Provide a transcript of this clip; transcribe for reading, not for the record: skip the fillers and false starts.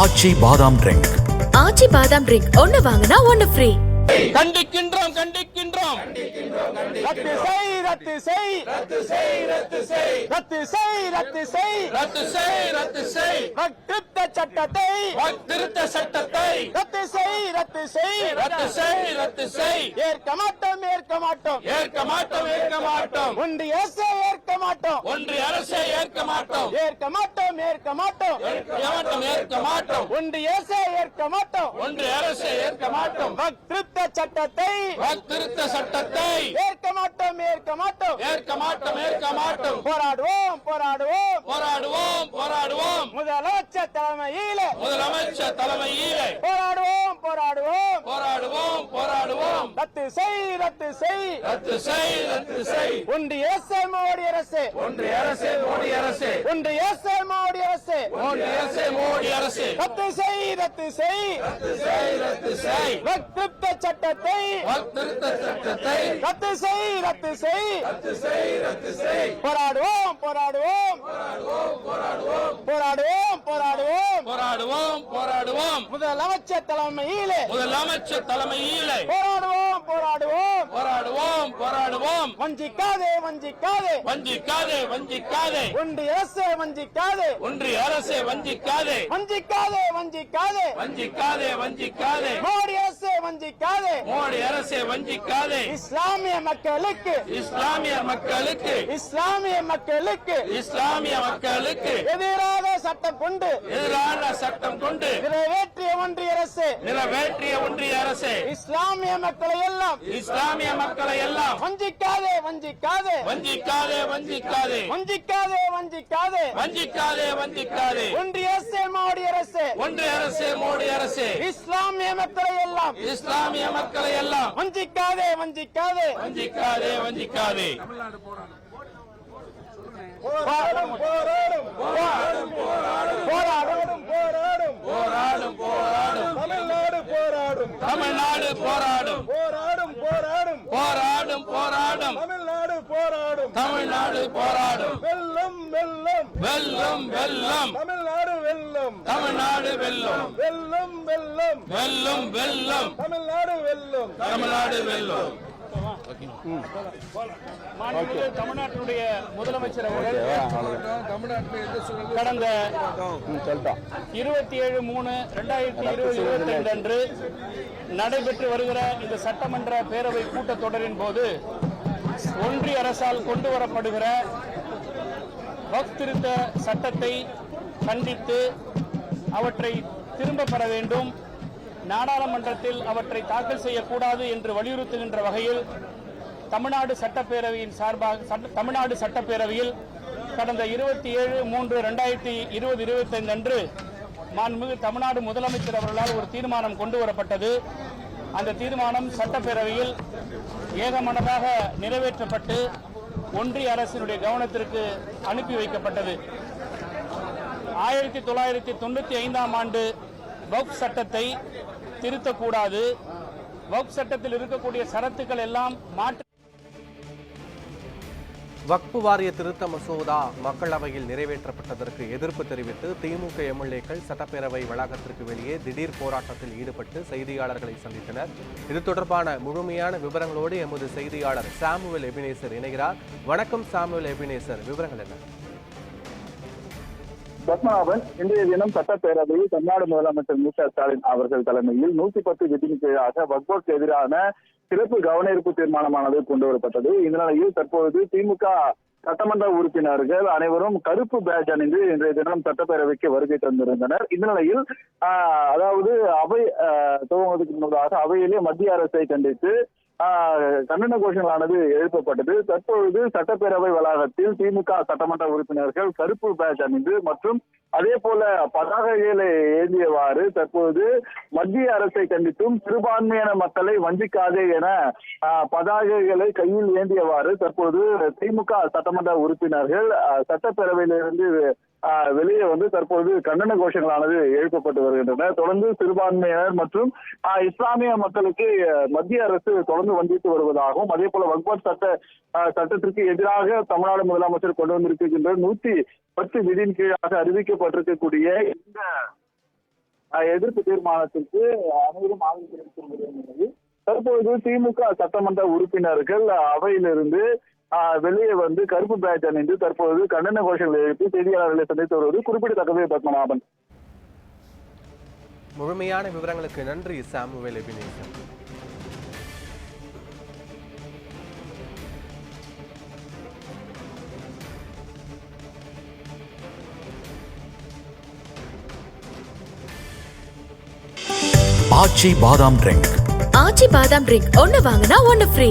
ஆச்சி பாதாம் ட்ரிங்க். ஆச்சி பாதாம் ட்ரிங்க் ஒன்னு வாங்கினா ஒன்னு ஃப்ரீ. கண்டிக்கின்றோம் கண்டிக்கின்றோம் ரத்து செய் ரத்து செய் ரத்து செய் ரத்து செய் ரத்து செய் ரத்து செய் ரத்து செய் ரத்து செய் வக்திருத்த சட்டத்தை வக்திருத்த சட்டத்தை ரத்து செய் ரத்து செய் ரத்து செய் ரத்து செய் ஏற்க மாட்டோம் ஏற்க மாட்டோம் ஏற்க மாட்டோம் ஏற்க மாட்டோம் ஒன்றிய அரசை ஏற்க மாட்டோம் ஒன்றிய அரசை ஏற்க மாட்டோம் ஏற்க மாட்டோம் ஏற்க மாட்டோம் ஏற்க மாட்டோம் ஏற்க மாட்டோம் ஒன்றிய அரசை ஏற்க மாட்டோம் ஒன்றிய அரசை ஏற்க மாட்டோம் வக்திருத்த சட்டத்தை வக்திருத்த சட்டத்தை ஏற்க மாட்டோம் ஏற்க மாட்டோம் ஏற்க மாட்டோம் ஏற்க மாட்டோம் போராடுவோம் போராடுவோம் போராடுவோம் போராடுவோம் முதலமைச்சர் தலைமையிலே போராடுவோம் போராடுவோம் போராடுவோம் போராடுவோம் ரத்து செய் ரத்து செய் ரத்து செய் ரத்து செய் ஒன்றிய அரசு மோடி அரசு ஒன்றிய அரசு மோடி அரசு ஒன்றிய அரசு மோடி அரசு ஒன்றிய அரசு மோடி அரசு ரத்து செய் ரத்து செய் ரத்து செய் ரத்து செய் வக்திருத்த சட்டத்தை வக்திருத்த சட்டத்தை ரத்து செய் ரத்து செய் ரத்து செய் ரத்து செய் போராடுவோம் போராடுவோம் போராடுவோம் போராடுவோம் போராடுவோம் போராடுவோம் போராடுவோம் முதலமைச்சர் தலைமையிலே போராடுவோம் போராடுவோம் போராடுவோம் போராடுவோம் வஞ்சிக்காதே வஞ்சிக்காதே வஞ்சிக்காதே வஞ்சிக்காதே ஒன்றிய அரசு வஞ்சிக்காதே ஒன்றிய அரசு வஞ்சிக்காதே வஞ்சிக்காதே வஞ்சிக்காதே வஞ்சிக்காதே வஞ்சிக்காதே மோடி அரசு வஞ்சிக்காதே மோடி அரசு வஞ்சிக்காதே இஸ்லாமிய மக்களுக்கு இஸ்லாமிய மக்களுக்கு இஸ்லாமிய மக்களுக்கு இஸ்லாமிய மக்களுக்கு எதிராக சட்டம் கொண்டு நிறைவேற்றிய ஒன்றிய அரசு இஸ்லாமிய மக்களை எல்லாம் வஞ்சிக்காதே வஞ்சிக்காதே வஞ்சிக்காதே வஞ்சிக்காதே வஞ்சிக்காதே வஞ்சிக்காதே வஞ்சிக்காதே வஞ்சிக்காதே ஒன்றிய அரசு மோடி அரசு இஸ்லாமிய மக்களை எல்லாம் வஞ்சிக்காதே வஞ்சிக்காதே வஞ்சிக்காதே வஞ்சிக்காதே போராடும் போராடும் போராடும் போராடும் போராடும் போராடும் போராடும் தமிழ்நாடு போராடும் தமிழ்நாடு போராடும் போராடும் போராடும் போராடும் போராடும் தமிழ்நாடு போராடும் தமிழ்நாடு போராடும் வெல்லும் வெல்லும் வெல்லும் வெல்லும் தமிழ்நாடு வெல்லும் தமிழ்நாடு வெல்லும் வெல்லும் வெல்லும் வெல்லும் வெல்லும் தமிழ்நாடு வெல்லும் தமிழ்நாடு வெல்லும். தமிழ்நாட்டினுடைய முதலமைச்சர் அவர்கள் கடந்த 27/3/2025 அன்று நடைபெற்று வருகிற இந்த சட்டமன்ற பேரவை கூட்டத்தொடரின் போது ஒன்றிய அரசால் கொண்டு வரப்படுகிற வக்திருத்த சட்டத்தை கண்டித்து அவற்றை திரும்ப பெற வேண்டும், நாடாளுமன்றத்தில் அவற்றை தாக்கல் செய்யக்கூடாது என்று வலியுறுத்துகின்ற வகையில் தமிழ்நாடு சட்டப்பேரவையில் கடந்த 27/3/2025 அன்று மாண்புமிகு தமிழ்நாடு முதலமைச்சர் அவர்களால் ஒரு தீர்மானம் கொண்டு வரப்பட்டது. அந்த தீர்மானம் சட்டப்பேரவையில் ஏகமனதாக நிறைவேற்றப்பட்டு ஒன்றிய அரசினுடைய கவனத்திற்கு அனுப்பி வைக்கப்பட்டது. 1995 ஆண்டு வக்ஃப் சட்டத்தை திருத்தக்கூடாது, வக்ஃப் சட்டத்தில் இருக்கக்கூடிய சரத்துக்கள் எல்லாம் மாற்று. வக்ஃப் வாரிய திருத்த மசோதா மக்களவையில் நிறைவேற்றப்பட்டதற்கு எதிர்ப்பு தெரிவித்து திமுக எம்எல்ஏக்கள் சட்டப்பேரவை வளாகத்திற்கு வெளியே திடீர் போராட்டத்தில் ஈடுபட்டு செய்தியாளர்களை சந்தித்தனர். இது தொடர்பான முழுமையான விவரங்களோடு எமது செய்தியாளர் சாமுவேல் எபினேசர் இணைகிறார். வணக்கம் சாமுவேல் எபினேசர், விவரங்கள் என்ன? பத்மநாபன், இன்றைய தினம் சட்டப்பேரவையில் தமிழ்நாடு முதலமைச்சர் மு.க. ஸ்டாலின் அவர்கள் தலைமையில் 110 விதியின் கீழாக வக்ஃபுக்கு எதிரான சிறப்பு கவனஈர்ப்பு தீர்மானமானது கொண்டு வரப்பட்டது. இந்த நிலையில் தற்போது திமுக சட்டமன்ற உறுப்பினர்கள் அனைவரும் கருப்பு பேட்ஜ் அணிந்து இன்றைய தினம் சட்டப்பேரவைக்கு வருகை தந்திருந்தனர். இந்த நிலையில் அதாவது அவை துவங்குவதற்கு முன்னதாக அவையிலே மத்திய அரசை கண்டித்து கண்டன கோஷங்களானது எழுப்பப்பட்டது. தற்பொழுது சட்டப்பேரவை வளாகத்தில் திமுக சட்டமன்ற உறுப்பினர்கள் கருப்பு பேட்ஜ் அணிந்து மற்றும் அதே போல பதாகைகளை ஏந்தியவாறு தற்போது மத்திய அரசை கண்டித்தும் சிறுபான்மையான மக்களை வஞ்சிக்காதே என பதாகைகளை கையில் ஏந்தியவாறு தற்போது திமுக சட்டமன்ற உறுப்பினர்கள் சட்டப்பேரவையிலிருந்து வெளியே வந்து தற்போது கண்டன கோஷங்களானது எழுப்பப்பட்டு வருகின்றன. தொடர்ந்து சிறுபான்மையினர் மற்றும் இஸ்லாமிய மக்களுக்கு மத்திய அரசு தொடர்ந்து வஞ்சித்து வருவதாகவும் அதே போல வக்ஃப் சட்டத்திற்கு எதிராக தமிழ்நாடு முதலமைச்சர் கொண்டு வந்திருக்கின்ற 110 விதியின் கீழாக அறிவிக்கப்பட்டிருக்கக்கூடிய இந்த எதிர்ப்பு தீர்மானத்திற்கு அனைவரும் ஆதரவு தெரிவித்திருக்கிறது. தற்போது திமுக சட்டமன்ற உறுப்பினர்கள் அவையிலிருந்து வெளியே வந்து கருப்பு பேட்ச் அணிந்து தற்போது கண்டன கோஷங்களை எழுப்பி செய்தியாளர்களை சந்தித்து வருவது குறிப்பிடத்தக்கது. பத்மநாபன், முழுமையான விவரங்களுக்கு நன்றி சாமுவேல் எபினேசன். ஆச்சி பாதாம் ட்ரிங்க் ஆச்சி பாதாம் ட்ரிங்க் ஒன்னு வாங்கினா ஒன்னு ஃப்ரீ.